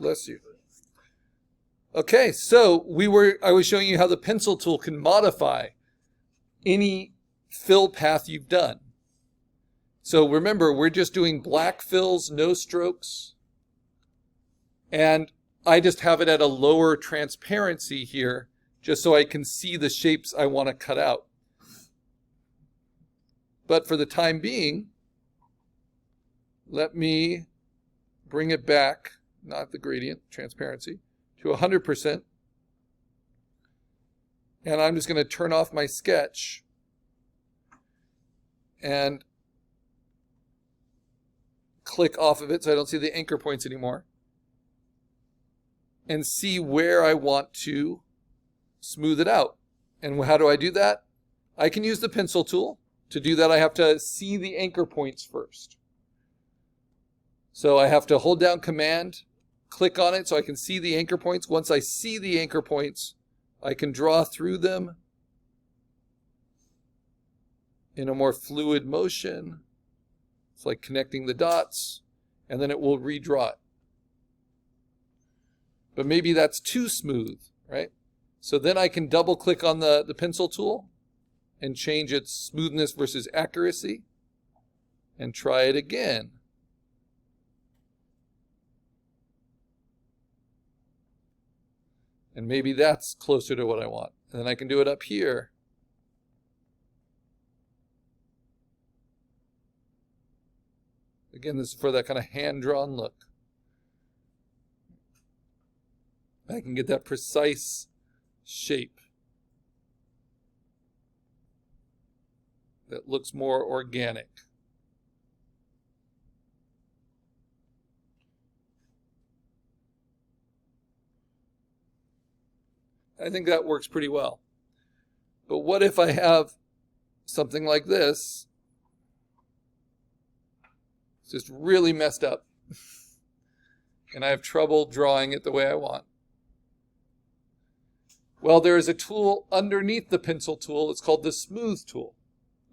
Bless you. Okay, so I was showing you how the pencil tool can modify any fill path you've done. So remember, we're just doing black fills, no strokes. And I just have it at a lower transparency here, just so I can see the shapes I want to cut out. But for the time being, let me bring it back, not the gradient, transparency, to 100%. And I'm just going to turn off my sketch and click off of it so I don't see the anchor points anymore, and see where I want to smooth it out. And how do I do that? I can use the pencil tool. To do that, I have to see the anchor points first. So I have to hold down Command, click on it so I can see the anchor points. Once I see the anchor points, I can draw through them in a more fluid motion. It's like connecting the dots, and then it will redraw it. But maybe that's too smooth, right? So then I can double click on the pencil tool and change its smoothness versus accuracy and try it again. And maybe that's closer to what I want. And then I can do it up here. Again, this is for that kind of hand-drawn look. I can get that precise shape that looks more organic. I think that works pretty well. But what if I have something like this? It's just really messed up. And I have trouble drawing it the way I want. Well, there is a tool underneath the pencil tool. It's called the smooth tool.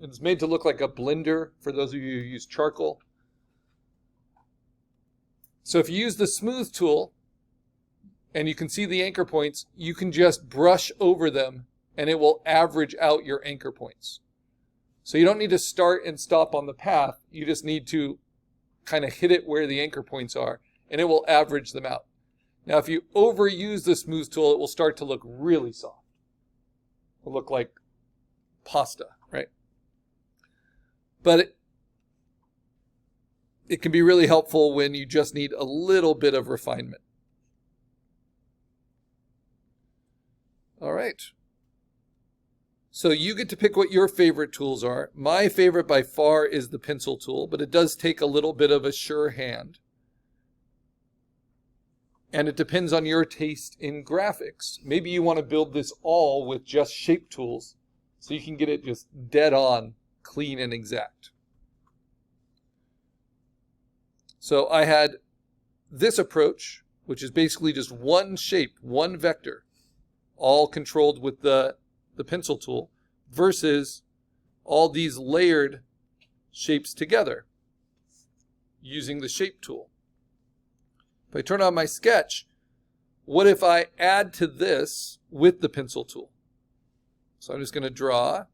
It's made to look like a blender for those of you who use charcoal. So if you use the smooth tool and you can see the anchor points, you can just brush over them and it will average out your anchor points. So you don't need to start and stop on the path. You just need to kind of hit it where the anchor points are, and it will average them out. Now, if you overuse the smooth tool, it will start to look really soft. It'll look like pasta, right? But it can be really helpful when you just need a little bit of refinement. All right. So you get to pick what your favorite tools are. My favorite by far is the pencil tool, but it does take a little bit of a sure hand. And it depends on your taste in graphics. Maybe you want to build this all with just shape tools so you can get it just dead on, clean and exact. So I had this approach, which is basically just one shape, one vector, all controlled with the pencil tool, versus all these layered shapes together using the shape tool. If I turn on my sketch, what if I add to this with the pencil tool? So I'm just going to draw.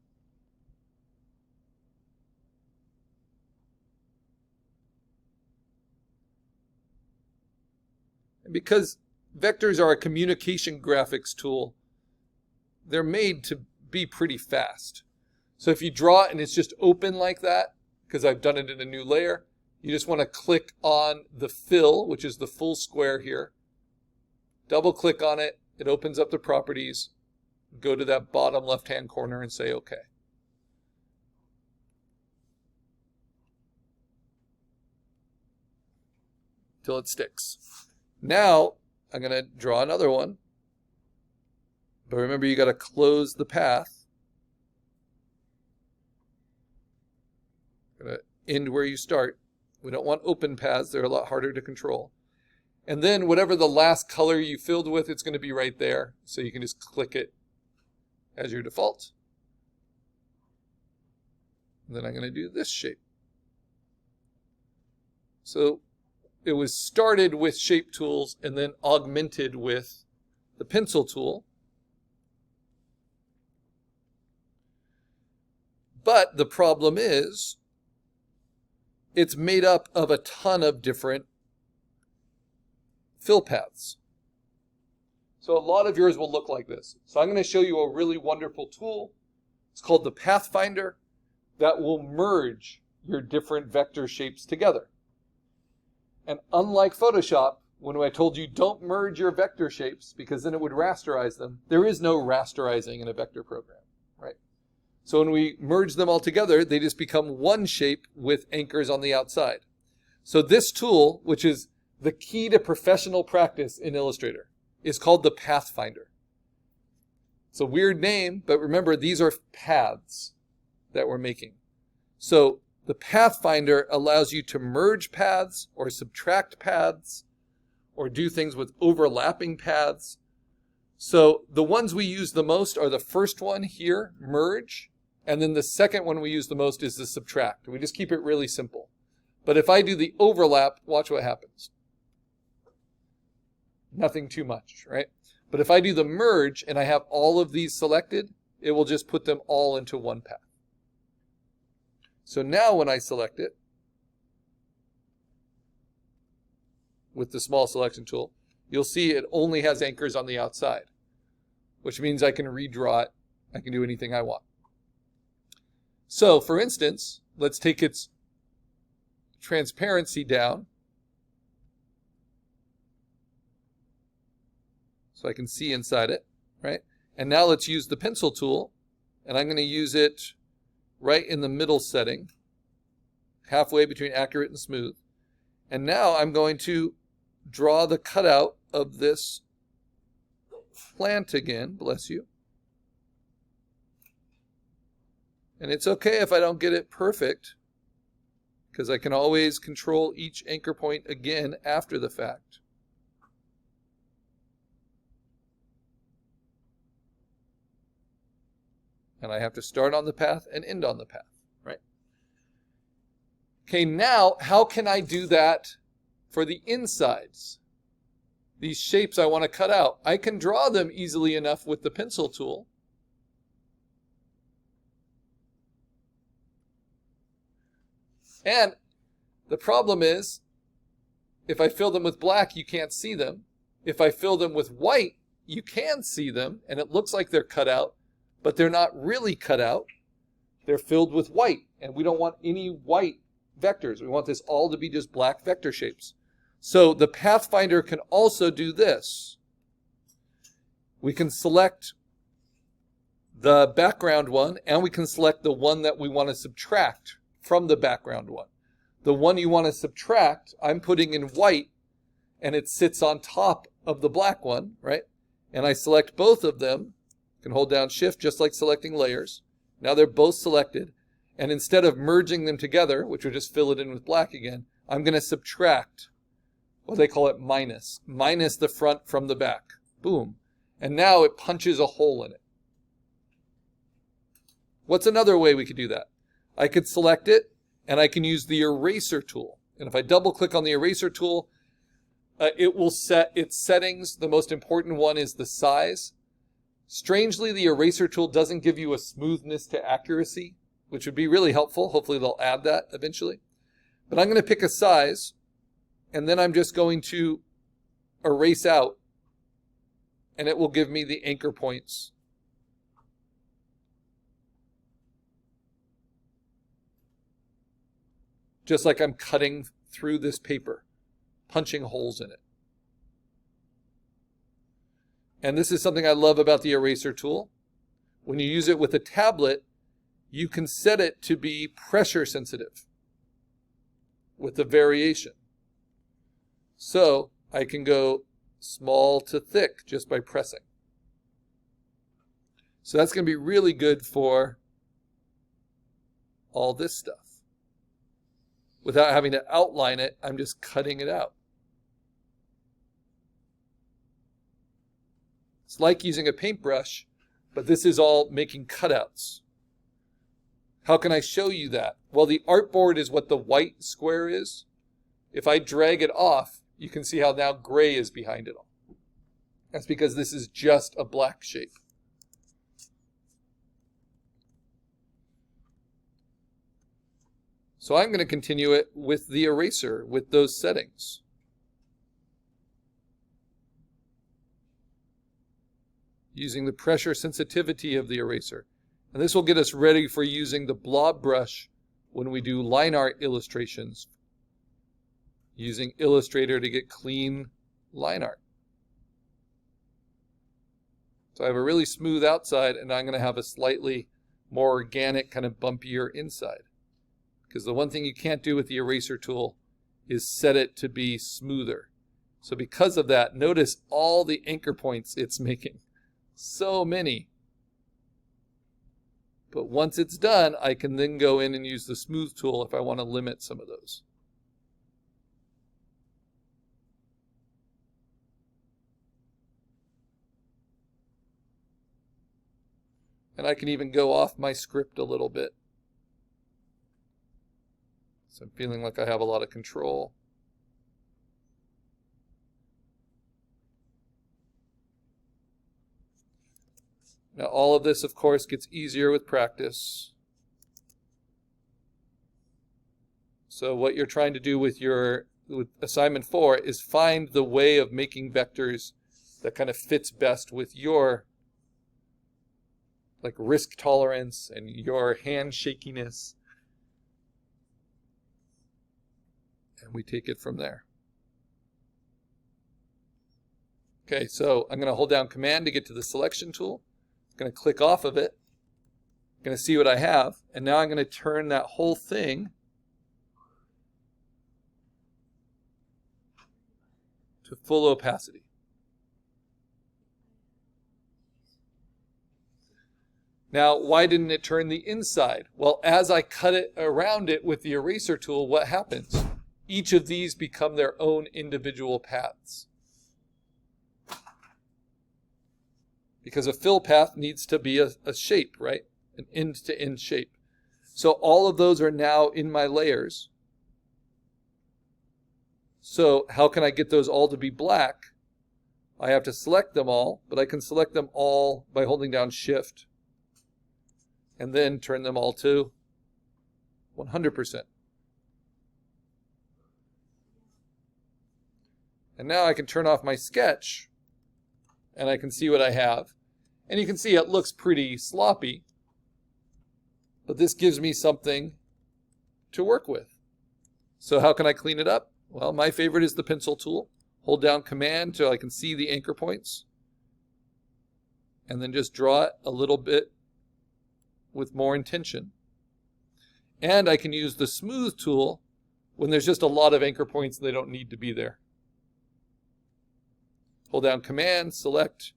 And because vectors are a communication graphics tool, they're made to be pretty fast. So if you draw it and it's just open like that, because I've done it in a new layer, you just want to click on the fill, which is the full square here. Double click on it. It opens up the properties. Go to that bottom left-hand corner and say OK. Till it sticks. Now I'm going to draw another one. But remember, you got to close the path. Going to end where you start. We don't want open paths. They're a lot harder to control. And then whatever the last color you filled with, it's going to be right there. So you can just click it as your default. And then I'm going to do this shape. So it was started with shape tools and then augmented with the pencil tool. But the problem is it's made up of a ton of different fill paths. So a lot of yours will look like this. So I'm going to show you a really wonderful tool. It's called the Pathfinder that will merge your different vector shapes together. And unlike Photoshop, when I told you don't merge your vector shapes because then it would rasterize them, there is no rasterizing in a vector program, right? So when we merge them all together, they just become one shape with anchors on the outside. So this tool, which is the key to professional practice in Illustrator, is called the Pathfinder. It's a weird name, but remember, these are paths that we're making. So the Pathfinder allows you to merge paths or subtract paths or do things with overlapping paths. So the ones we use the most are the first one here, merge, and then the second one we use the most is the subtract. We just keep it really simple. But if I do the overlap, watch what happens. Nothing too much, right? But if I do the merge and I have all of these selected, it will just put them all into one path. So now when I select it with the small selection tool, you'll see it only has anchors on the outside, which means I can redraw it. I can do anything I want. So for instance, let's take its transparency down so I can see inside it, right? And now let's use the pencil tool, and I'm going to use it right in the middle setting, halfway between accurate and smooth. And now I'm going to draw the cutout of this plant again, bless you. And it's okay if I don't get it perfect, because I can always control each anchor point again after the fact. And I have to start on the path and end on the path, right? Okay, now how can I do that for the insides? These shapes I want to cut out. I can draw them easily enough with the pencil tool. And the problem is, if I fill them with black, you can't see them. If I fill them with white, you can see them, and it looks like they're cut out, but they're not really cut out. They're filled with white, and we don't want any white vectors. We want this all to be just black vector shapes. So the Pathfinder can also do this. We can select the background one, and we can select the one that we want to subtract from the background one. The one you want to subtract, I'm putting in white, and it sits on top of the black one, right? And I select both of them. I can hold down Shift just like selecting layers. Now they're both selected. And instead of merging them together, which would just fill it in with black again, I'm going to subtract. Well, they call it minus. Minus the front from the back. Boom. And now it punches a hole in it. What's another way we could do that? I could select it, and I can use the eraser tool. And if I double click on the eraser tool, it will set its settings. The most important one is the size. Strangely, the eraser tool doesn't give you a smoothness to accuracy, which would be really helpful. Hopefully they'll add that eventually. But I'm going to pick a size, and then I'm just going to erase out, and it will give me the anchor points. Just like I'm cutting through this paper, punching holes in it. And this is something I love about the eraser tool. When you use it with a tablet, you can set it to be pressure sensitive with the variation. So I can go small to thick just by pressing. So that's going to be really good for all this stuff. Without having to outline it, I'm just cutting it out. It's like using a paintbrush, but this is all making cutouts. How can I show you that? Well, the artboard is what the white square is. If I drag it off, you can see how now gray is behind it all. That's because this is just a black shape. So I'm going to continue it with the eraser, with those settings. Using the pressure sensitivity of the eraser. And this will get us ready for using the blob brush when we do line art illustrations. Using Illustrator to get clean line art. So I have a really smooth outside, and I'm going to have a slightly more organic, kind of bumpier inside. Because the one thing you can't do with the eraser tool is set it to be smoother. So because of that, notice all the anchor points it's making. So many. But once it's done, I can then go in and use the smooth tool if I want to limit some of those. And I can even go off my script a little bit. So I'm feeling like I have a lot of control. Now all of this, of course, gets easier with practice. So what you're trying to do with assignment 4 is find the way of making vectors that kind of fits best with your risk tolerance and your hand shakiness. And we take it from there. Okay, so I'm going to hold down Command to get to the selection tool. I'm going to click off of it. I'm going to see what I have. And now I'm going to turn that whole thing to full opacity. Now, why didn't it turn the inside? Well, as I cut it around it with the eraser tool, what happens? Each of these become their own individual paths. Because a fill path needs to be a shape, right? An end-to-end shape. So all of those are now in my layers. So how can I get those all to be black? I have to select them all, but I can select them all by holding down Shift and then turn them all to 100%. And now I can turn off my sketch and I can see what I have. And you can see it looks pretty sloppy, but this gives me something to work with. So how can I clean it up? Well, my favorite is the pencil tool. Hold down Command till I can see the anchor points. And then just draw it a little bit with more intention. And I can use the smooth tool when there's just a lot of anchor points and they don't need to be there. Hold down Command, select,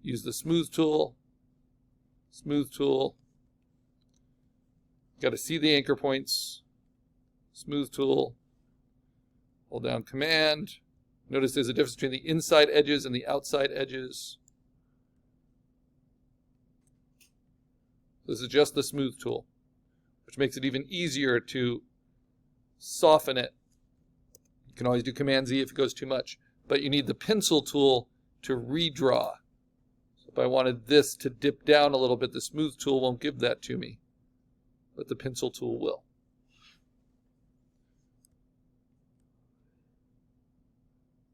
use the smooth tool. Smooth tool. Got to see the anchor points. Smooth tool. Hold down Command. Notice there's a difference between the inside edges and the outside edges. This is just the smooth tool, which makes it even easier to soften it. You can always do Command Z if it goes too much, but you need the pencil tool to redraw. So if I wanted this to dip down a little bit, the smooth tool won't give that to me, but the pencil tool will.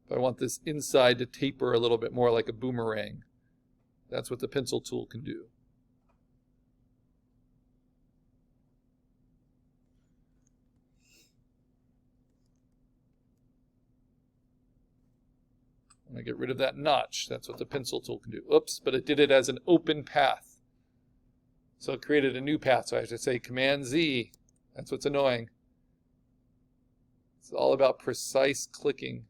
If I want this inside to taper a little bit more like a boomerang, that's what the pencil tool can do. When I get rid of that notch, that's what the pencil tool can do. Oops, but it did it as an open path. So it created a new path. So I have to say Command Z. That's what's annoying. It's all about precise clicking.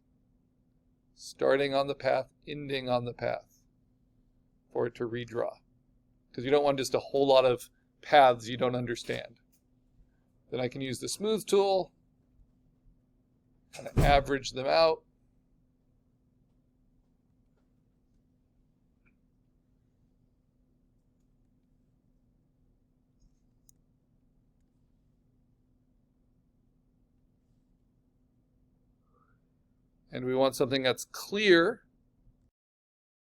Starting on the path, ending on the path for it to redraw. Because you don't want just a whole lot of paths you don't understand. Then I can use the smooth tool, kind of average them out. and we want something that's clear